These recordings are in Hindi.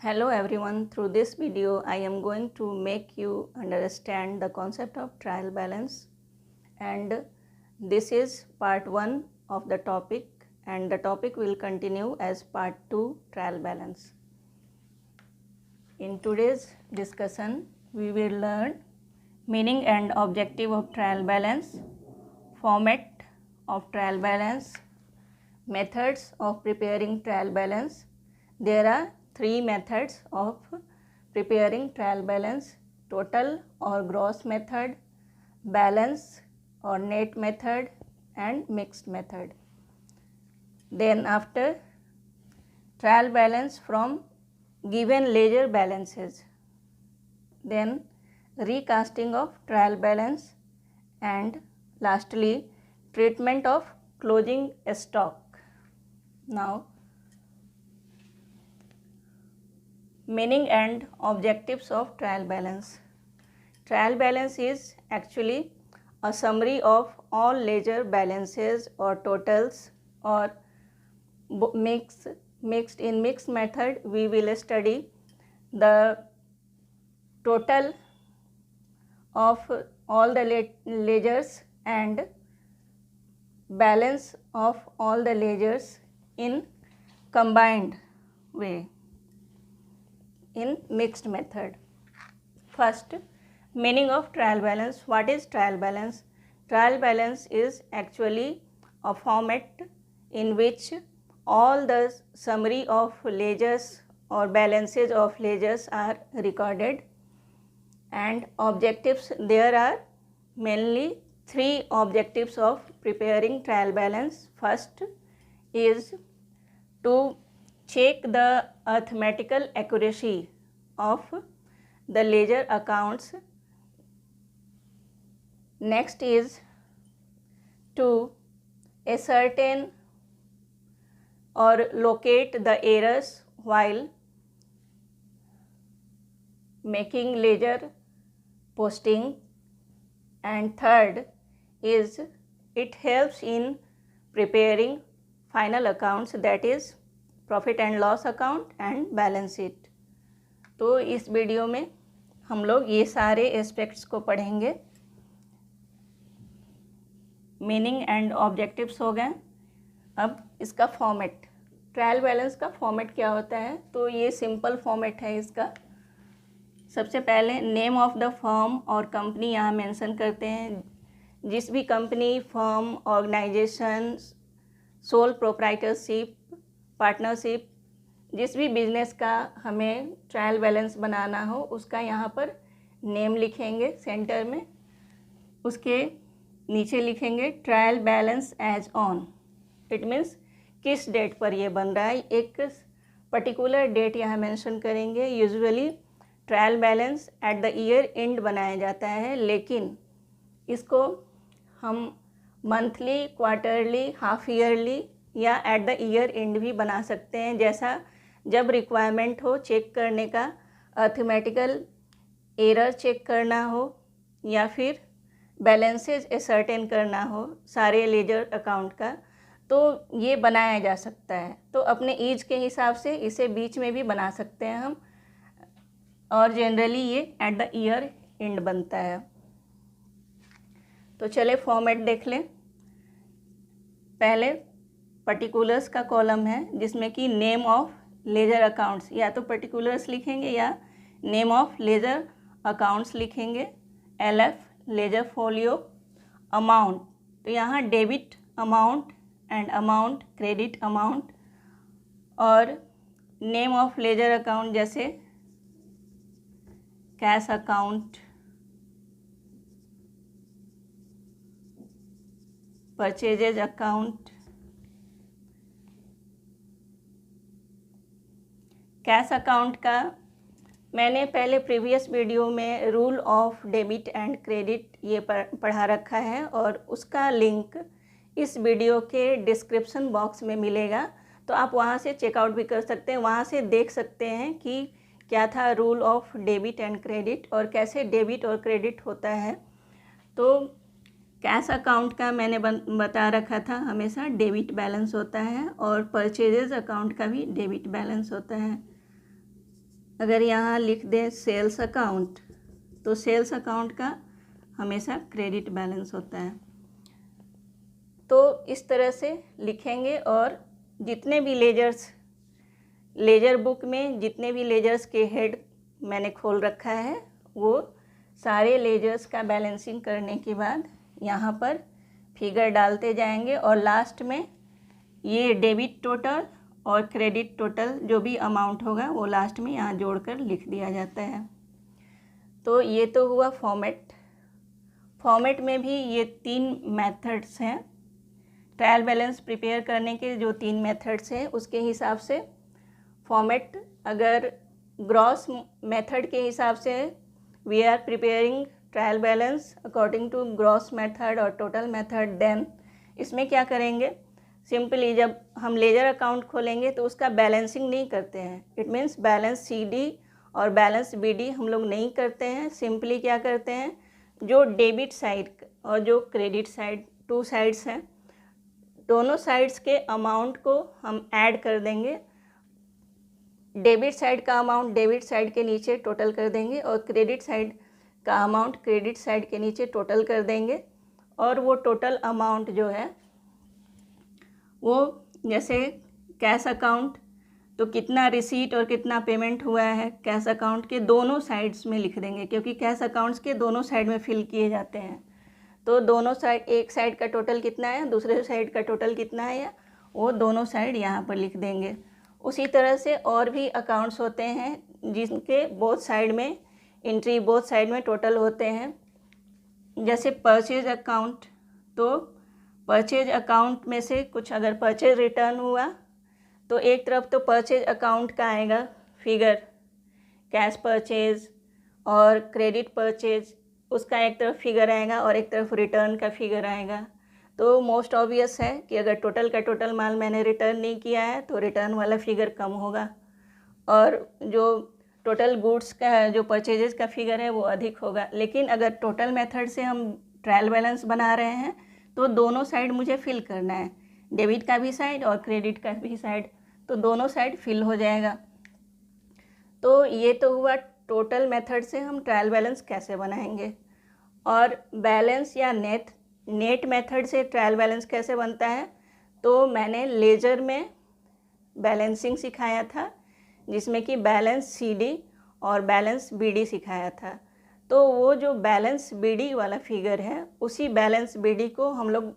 Hello everyone, through this video I am going to make you understand the concept of trial balance, and this is part 1 of the topic, and the topic will continue as part 2 trial balance. In today's discussion we will learn meaning and objective of trial balance, format of trial balance, methods of preparing trial balance. There are 3 methods of preparing trial balance: total or gross method, balance or net method, and mixed method. Then after, trial balance from given ledger balances. Then recasting of trial balance, and lastly treatment of closing stock. Now, meaning and objectives of trial balance. Trial balance is actually a summary of all ledger balances or totals, or mixed method we will study the total of all the ledgers and balance of all the ledgers in combined way in mixed method. First, meaning of trial balance. What is trial balance? Trial balance is actually a format in which all the summary of ledgers or balances of ledgers are recorded, and objectives. There are mainly 3 objectives of preparing trial balance. First is to check the arithmetical accuracy of the ledger accounts. Next is to ascertain or locate the errors while making ledger posting. And third is it helps in preparing final accounts, that is profit and loss account and balance sheet. तो इस वीडियो में हम लोग ये सारे एस्पेक्ट्स को पढ़ेंगे। मीनिंग एंड ऑब्जेक्टिव्स हो गए। अब इसका फॉर्मेट, ट्रायल बैलेंस का फॉर्मेट क्या होता है, तो ये सिंपल फॉर्मेट है इसका। सबसे पहले नेम ऑफ द फर्म और कंपनी यहाँ मेंशन करते हैं। जिस भी company, firm, organisation, sole proprietorship, partnership, जिस भी बिजनेस का हमें ट्रायल बैलेंस बनाना हो उसका यहाँ पर नेम लिखेंगे सेंटर में। उसके नीचे लिखेंगे trial balance as on. It means किस डेट पर ये बन रहा है, एक पर्टिकुलर डेट यहाँ मेंशन करेंगे। Usually trial balance at the year end बनाया जाता है, लेकिन इसको हम मंथली, क्वार्टरली, हाफ ईयरली या एट द ईयर एंड भी बना सकते हैं, जैसा जब रिक्वायरमेंट हो चेक करने का, अर्थमेटिकल एरर चेक करना हो या फिर बैलेंसेज असर्टेन करना हो सारे लेजर अकाउंट का, तो ये बनाया जा सकता है। तो अपने ईज के हिसाब से इसे बीच में भी बना सकते हैं हम, और जनरली ये एट द ईयर एंड बनता है। तो चले फॉर्मेट देख लें। पहले पर्टिकुलर्स का कॉलम है जिसमें कि नेम ऑफ लेजर अकाउंट्स, या तो पर्टिकुलर्स लिखेंगे या नेम ऑफ लेजर अकाउंट्स लिखेंगे। LF ledger folio. अमाउंट, तो यहाँ debit amount and amount credit amount. और नेम ऑफ लेजर अकाउंट जैसे cash account, purchases account. Cash account का मैंने पहले प्रीवियस वीडियो में rule of debit and credit ये पढ़ा रखा है, और उसका लिंक इस वीडियो के डिस्क्रिप्शन बॉक्स में मिलेगा, तो आप वहाँ से चेकआउट भी कर सकते हैं। वहाँ से देख सकते हैं कि क्या था rule of debit and credit और कैसे डेबिट और क्रेडिट होता है। तो कैश अकाउंट का मैंने बता रखा था, हमेशा डेबिट बैलेंस होता है, और परचेजेज अकाउंट का भी डेबिट बैलेंस होता है। अगर यहाँ लिख दें सेल्स अकाउंट, तो सेल्स अकाउंट का हमेशा क्रेडिट बैलेंस होता है। तो इस तरह से लिखेंगे और जितने भी लेजर बुक में जितने भी लेजर्स के हेड मैंने खोल रखा है, वो सारे लेजर्स का बैलेंसिंग करने के बाद यहाँ पर फिगर डालते जाएंगे और लास्ट में ये डेबिट टोटल और क्रेडिट टोटल जो भी अमाउंट होगा वो लास्ट में यहाँ जोड़कर लिख दिया जाता है। तो ये तो हुआ फॉर्मेट में भी ये 3 मेथड्स हैं। ट्रायल बैलेंस प्रिपेयर करने के जो 3 मेथड्स हैं उसके हिसाब से फॉर्मेट, अगर ग्रॉस मेथड के हिसाब से we are preparing trial balance according to gross method और टोटल मेथड, देन इसमें क्या करेंगे, सिंपली जब हम लेजर अकाउंट खोलेंगे तो उसका बैलेंसिंग नहीं करते हैं। इट मीन्स बैलेंस CD और बैलेंस BD हम लोग नहीं करते हैं। सिंपली क्या करते हैं, जो डेबिट साइड और जो क्रेडिट साइड 2 साइड्स हैं, दोनों साइड्स के अमाउंट को हम ऐड कर देंगे। डेबिट साइड का अमाउंट डेबिट साइड के नीचे टोटल कर देंगे और क्रेडिट साइड का अमाउंट क्रेडिट साइड के नीचे टोटल कर देंगे। और वो टोटल अमाउंट जो है वो जैसे कैश अकाउंट तो कितना रिसीट और कितना पेमेंट हुआ है कैश अकाउंट के दोनों साइड्स में लिख देंगे, क्योंकि कैश अकाउंट्स के दोनों साइड में फिल किए जाते हैं। तो दोनों साइड, एक साइड का टोटल कितना है, दूसरे साइड का टोटल कितना है, या वो दोनों साइड यहाँ पर लिख देंगे। उसी तरह से और भी अकाउंट्स होते हैं जिनके बोथ साइड में एंट्री, बोथ साइड में टोटल होते हैं। जैसे परचेज अकाउंट, तो परचेज अकाउंट में से कुछ अगर परचेज रिटर्न हुआ तो एक तरफ तो परचेज अकाउंट का आएगा फिगर, कैश परचेज और क्रेडिट परचेज, उसका एक तरफ फिगर आएगा और एक तरफ रिटर्न का फिगर आएगा। तो मोस्ट ऑब्वियस है कि अगर टोटल का टोटल माल मैंने रिटर्न नहीं किया है तो रिटर्न वाला फिगर कम होगा और जो टोटल गुड्स का जो परचेजेस का फिगर है वो अधिक होगा। लेकिन अगर टोटल मेथड से हम ट्रायल बैलेंस बना रहे हैं तो दोनों साइड मुझे फिल करना है, डेबिट का भी साइड और क्रेडिट का भी साइड, तो दोनों साइड फिल हो जाएगा। तो ये तो हुआ टोटल मेथड से हम ट्रायल बैलेंस कैसे बनाएंगे। और बैलेंस या नेट मेथड से ट्रायल बैलेंस कैसे बनता है, तो मैंने लेजर में बैलेंसिंग सिखाया था, जिसमें कि बैलेंस CD और बैलेंस BD सिखाया था। तो वो जो बैलेंस BD वाला फिगर है, उसी बैलेंस BD को हम लोग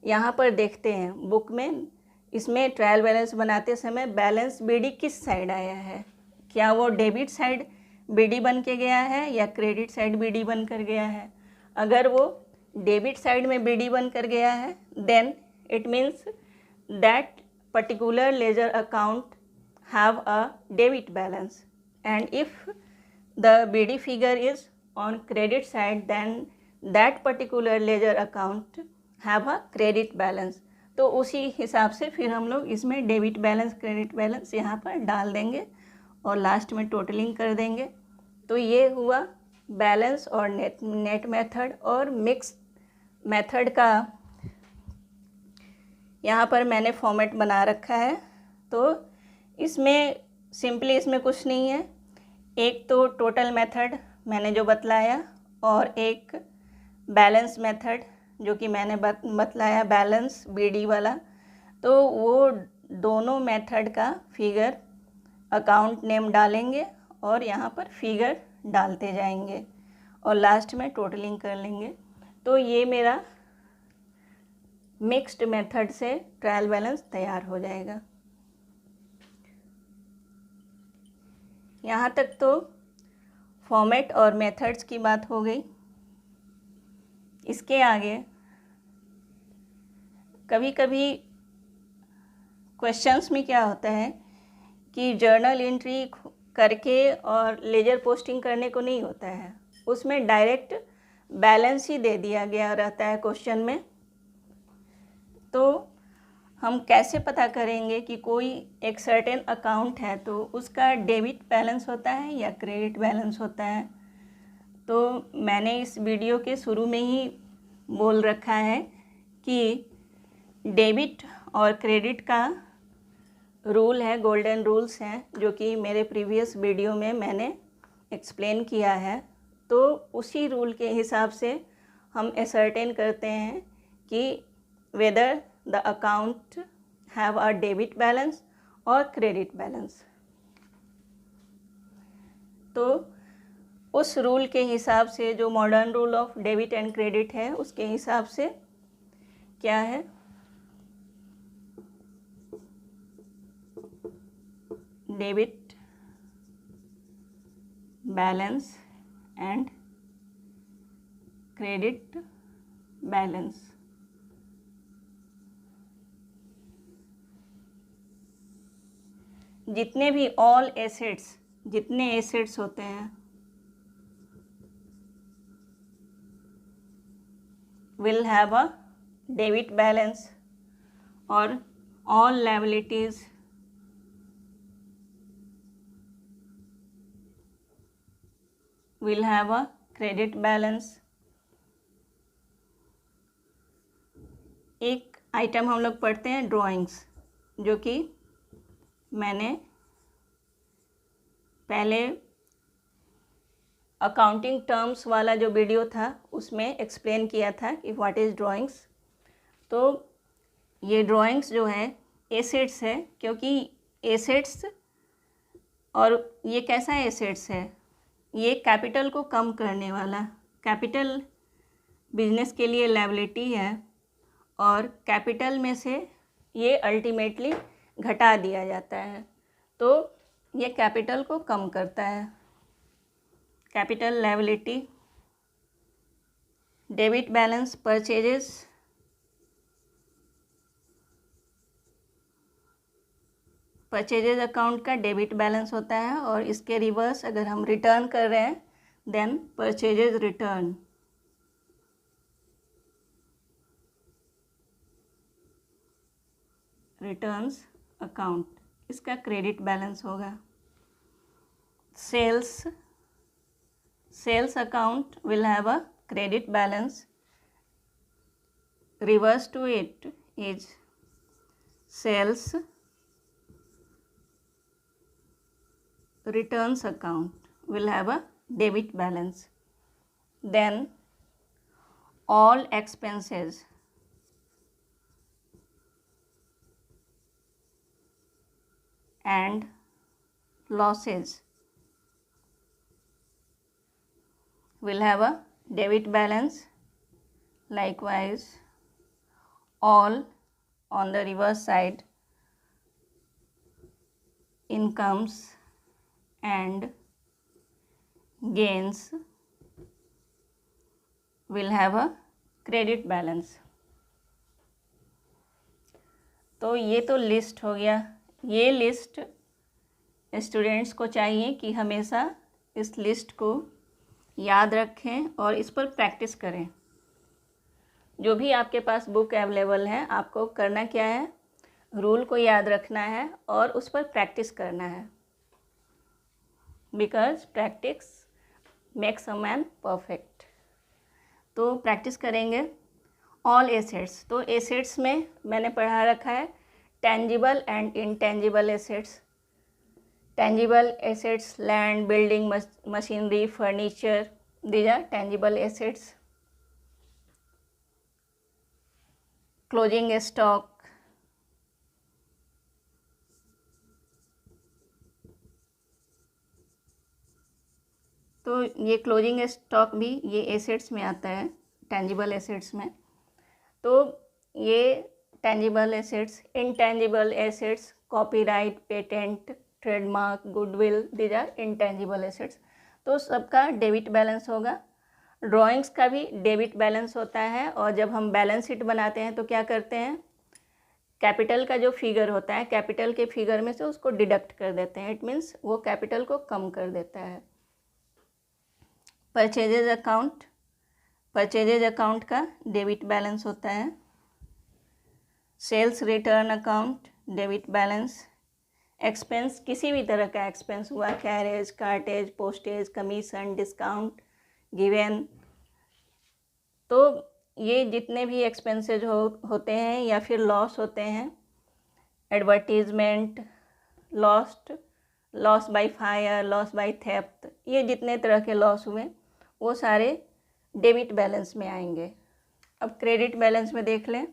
यहाँ पर देखते हैं बुक में। इसमें ट्रायल बैलेंस बनाते समय बैलेंस BD किस साइड आया है, क्या वो डेबिट साइड BD बन के गया है या क्रेडिट साइड BD बन कर गया है। अगर वो डेबिट साइड में BD बन कर गया है, then it means that particular ledger account have a debit balance, and if the BD figure is on credit side, then that particular ledger account have a credit balance। तो उसी हिसाब से फिर हम लोग इसमें डेबिट बैलेंस क्रेडिट बैलेंस यहाँ पर डाल देंगे और लास्ट में टोटलिंग कर देंगे। तो ये हुआ बैलेंस और नेट मेथड। और मिक्स मेथड का यहाँ पर मैंने फॉर्मेट बना रखा है। तो इसमें सिंपली इसमें कुछ नहीं है, एक तो टोटल मेथड मैंने जो बतलाया और एक बैलेंस मेथड जो कि मैंने बतलाया बैलेंस BD वाला। तो वो दोनों मेथड का फिगर अकाउंट नेम डालेंगे और यहाँ पर फिगर डालते जाएंगे और लास्ट में टोटलिंग कर लेंगे। तो ये मेरा मिक्स्ड मेथड से ट्रायल बैलेंस तैयार हो जाएगा। यहाँ तक तो फॉर्मेट और मेथड्स की बात हो गई। इसके आगे कभी कभी क्वेश्चंस में क्या होता है कि जर्नल एंट्री करके और लेजर पोस्टिंग करने को नहीं होता है, उसमें डायरेक्ट बैलेंस ही दे दिया गया रहता है क्वेश्चन में। तो हम कैसे पता करेंगे कि कोई एक सर्टेन अकाउंट है तो उसका डेबिट बैलेंस होता है या क्रेडिट बैलेंस होता है। तो मैंने इस वीडियो के शुरू में ही बोल रखा है कि डेबिट और क्रेडिट का रूल है, गोल्डन रूल्स हैं, जो कि मेरे प्रीवियस वीडियो में मैंने एक्सप्लेन किया है। तो उसी रूल के हिसाब से हम असर्टेन करते हैं कि whether the account have a debit balance और क्रेडिट बैलेंस। तो उस रूल के हिसाब से, जो modern rule of debit and credit है, उसके हिसाब से क्या है, debit balance and credit balance. जितने भी ऑल एसेट्स, जितने एसेट्स होते हैं will have a debit balance और all liabilities will have a credit balance। एक आइटम हम लोग पढ़ते हैं ड्राइंग्स, जो कि मैंने पहले अकाउंटिंग टर्म्स वाला जो वीडियो था उसमें एक्सप्लेन किया था कि व्हाट इज़ ड्राइंग्स। तो ये ड्राइंग्स जो है एसेट्स है, क्योंकि एसेट्स, और ये कैसा एसेट्स है, ये कैपिटल को कम करने वाला, कैपिटल बिजनेस के लिए लायबिलिटी है और कैपिटल में से ये अल्टीमेटली घटा दिया जाता है, तो ये कैपिटल को कम करता है। Capital liability, debit balance purchases, purchases account का डेबिट बैलेंस होता है, और इसके रिवर्स अगर हम रिटर्न कर रहे हैं then purchases return. Returns account, इसका क्रेडिट बैलेंस होगा। Sales account will have a credit balance. Reverse to it is sales returns account will have a debit balance. Then all expenses and losses will have a debit balance. Likewise, all on the reverse side, incomes and gains will have a credit balance. तो ये तो लिस्ट हो गया। ये लिस्ट स्टूडेंट्स को चाहिए कि हमेशा इस लिस्ट को याद रखें और इस पर प्रैक्टिस करें। जो भी आपके पास बुक अवेलेबल है, आपको करना क्या है, रूल को याद रखना है और उस पर प्रैक्टिस करना है, because practice makes a man perfect. तो प्रैक्टिस करेंगे। ऑल एसेट्स, तो एसेट्स में मैंने पढ़ा रखा है tangible and intangible assets. Tangible assets, land, building, machinery, furniture, these are tangible assets. Closing stock, तो ये क्लोजिंग स्टॉक भी ये एसेट्स में आता है, टेंजिबल एसेट्स में। तो ये tangible assets. Intangible assets, copyright, patent, trademark, goodwill, these are intangible assets. तो सबका डेबिट बैलेंस होगा। ड्राइंग्स का भी डेबिट बैलेंस होता है, और जब हम बैलेंस शीट बनाते हैं तो क्या करते हैं, कैपिटल का जो फिगर होता है, कैपिटल के फिगर में से उसको डिडक्ट कर देते हैं। इट मीन्स वो कैपिटल को कम कर देता है। परचेजेज अकाउंट, परचेजेज अकाउंट का डेबिट बैलेंस होता है। Sales return account, debit balance. Expense, किसी भी तरह का एक्सपेंस हुआ, carriage, cartage, postage, commission, discount, given, तो ये जितने भी एक्सपेंसेज होते हैं या फिर लॉस होते हैं, advertisement, loss by fire, loss by theft, ये जितने तरह के लॉस हुए वो सारे डेबिट बैलेंस में आएंगे। अब क्रेडिट बैलेंस में देख लें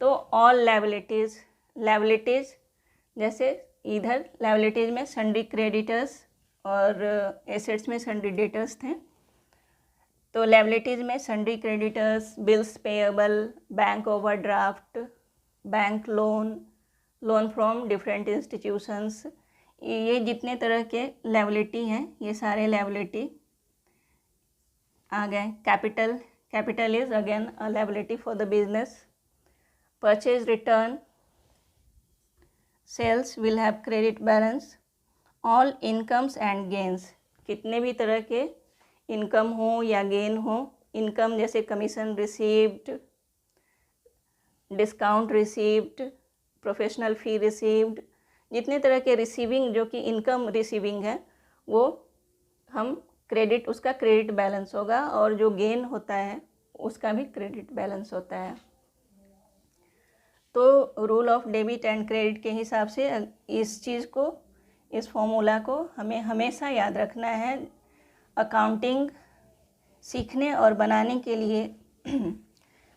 तो ऑल लायबिलिटीज़ जैसे इधर लायबिलिटीज़ में सन्ड्री क्रेडिटर्स और एसेट्स में सन्ड्री डेटर्स थे। तो लायबिलिटीज़ में sundry creditors, bills payable, bank overdraft, bank loan from different institutions, ये जितने तरह के लायबिलिटी हैं ये सारे लायबिलिटी आ गए। Capital is again a liability for the business. Purchase return, sales will have credit balance. All incomes and gains, कितने भी तरह के इनकम हो या गेन हो, इनकम जैसे commission received, discount received, professional fee received, जितने तरह के रिसीविंग जो कि इनकम रिसीविंग है वो हम क्रेडिट, उसका क्रेडिट बैलेंस होगा, और जो गेन होता है उसका भी क्रेडिट बैलेंस होता है। तो rule of debit and credit के हिसाब से इस चीज़ को, इस फॉर्मूला को हमें हमेशा याद रखना है। अकाउंटिंग सीखने और बनाने के लिए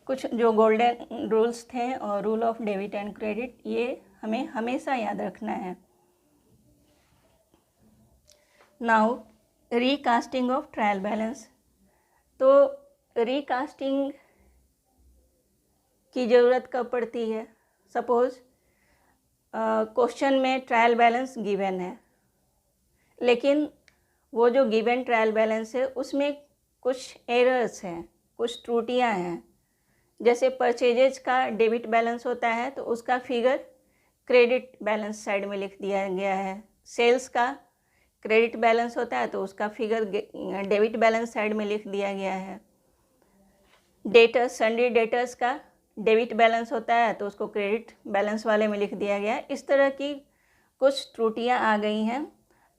कुछ जो गोल्डन रूल्स थे और rule of debit and credit, ये हमें हमेशा याद रखना है। Now recasting of trial balance. तो रीकास्टिंग की ज़रूरत कब पड़ती है? सपोज़ क्वेश्चन में ट्रायल बैलेंस गिवन है, लेकिन वो जो गिवन ट्रायल बैलेंस है उसमें कुछ एरर्स हैं, कुछ त्रुटियां हैं। जैसे परचेजेज का डेबिट बैलेंस होता है तो उसका फिगर क्रेडिट बैलेंस साइड में लिख दिया गया है। सेल्स का क्रेडिट बैलेंस होता है तो उसका फिगर डेबिट बैलेंस साइड में लिख दिया गया है। डेटर्स, सन्ड्री डेटर्स का डेबिट बैलेंस होता है तो उसको क्रेडिट बैलेंस वाले में लिख दिया गया है। इस तरह की कुछ त्रुटियां आ गई हैं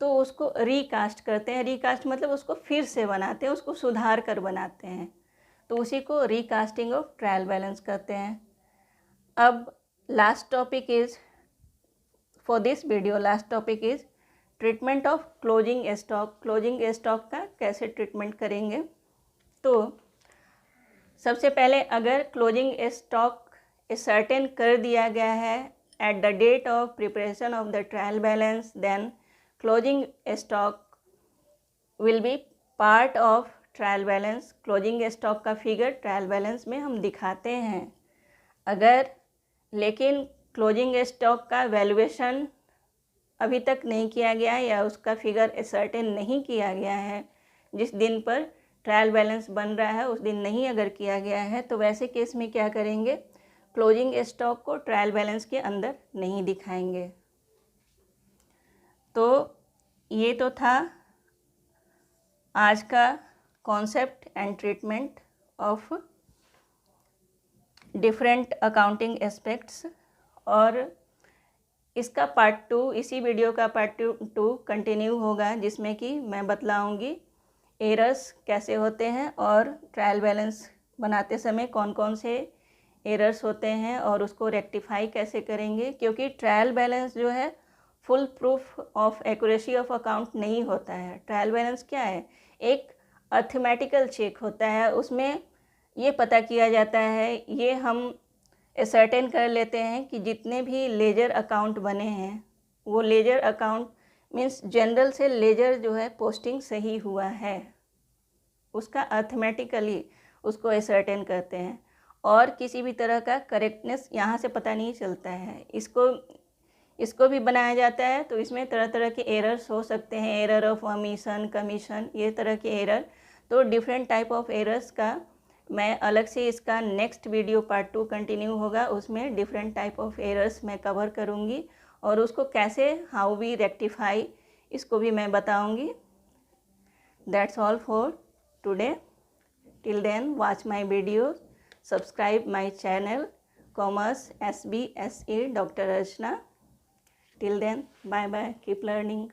तो उसको रीकास्ट करते हैं। रीकास्ट मतलब उसको फिर से बनाते हैं, उसको सुधार कर बनाते हैं, तो उसी को रीकास्टिंग ऑफ ट्रायल बैलेंस कहते हैं। अब last topic is, for this video last topic is treatment of closing stock. Closing stock का कैसे ट्रीटमेंट करेंगे? तो सबसे पहले अगर क्लोजिंग स्टॉक सर्टेन कर दिया गया है at the date of preparation of the trial balance, then closing stock will be part of trial balance. Closing stock का फिगर ट्रायल बैलेंस में हम दिखाते हैं। अगर लेकिन क्लोजिंग स्टॉक का वैल्यूएशन अभी तक नहीं किया गया या उसका फिगर सर्टेन नहीं किया गया है, जिस दिन पर ट्रायल बैलेंस बन रहा है उस दिन नहीं अगर किया गया है, तो वैसे केस में क्या करेंगे? क्लोजिंग स्टॉक को ट्रायल बैलेंस के अंदर नहीं दिखाएंगे। तो ये तो था आज का concept and treatment of different accounting aspects, और इसका पार्ट 2, इसी वीडियो का पार्ट 2 कंटिन्यू होगा, जिसमें कि मैं बतलाऊंगी एरर्स कैसे होते हैं और ट्रायल बैलेंस बनाते समय कौन कौन से एरर्स होते हैं और उसको रेक्टिफाई कैसे करेंगे। क्योंकि ट्रायल बैलेंस जो है full proof of accuracy of account नहीं होता है। ट्रायल बैलेंस क्या है? एक अर्थमेटिकल चेक होता है, उसमें ये पता किया जाता है, ये हम सर्टेन कर लेते हैं कि जितने भी लेजर अकाउंट बने हैं वो लेजर अकाउंट मीन्स जनरल से लेजर जो है पोस्टिंग सही हुआ है, उसका अर्थमेटिकली उसको असर्टेन करते हैं, और किसी भी तरह का करेक्टनेस यहाँ से पता नहीं चलता है। इसको भी बनाया जाता है तो इसमें तरह तरह के एरर्स हो सकते हैं, एरर ऑफ ओमिशन, कमीशन, ये तरह के एरर। तो डिफरेंट टाइप ऑफ एरर्स का मैं अलग से, इसका नेक्स्ट वीडियो पार्ट 2 कंटिन्यू होगा, उसमें डिफरेंट टाइप ऑफ एरर्स मैं कवर करूँगी और उसको कैसे, हाउ वी रेक्टिफाई, इसको भी मैं बताऊँगी। That's all for today. Till then watch my video, subscribe my channel commerce SBSE Dr. Archana. Till then, bye bye, keep learning.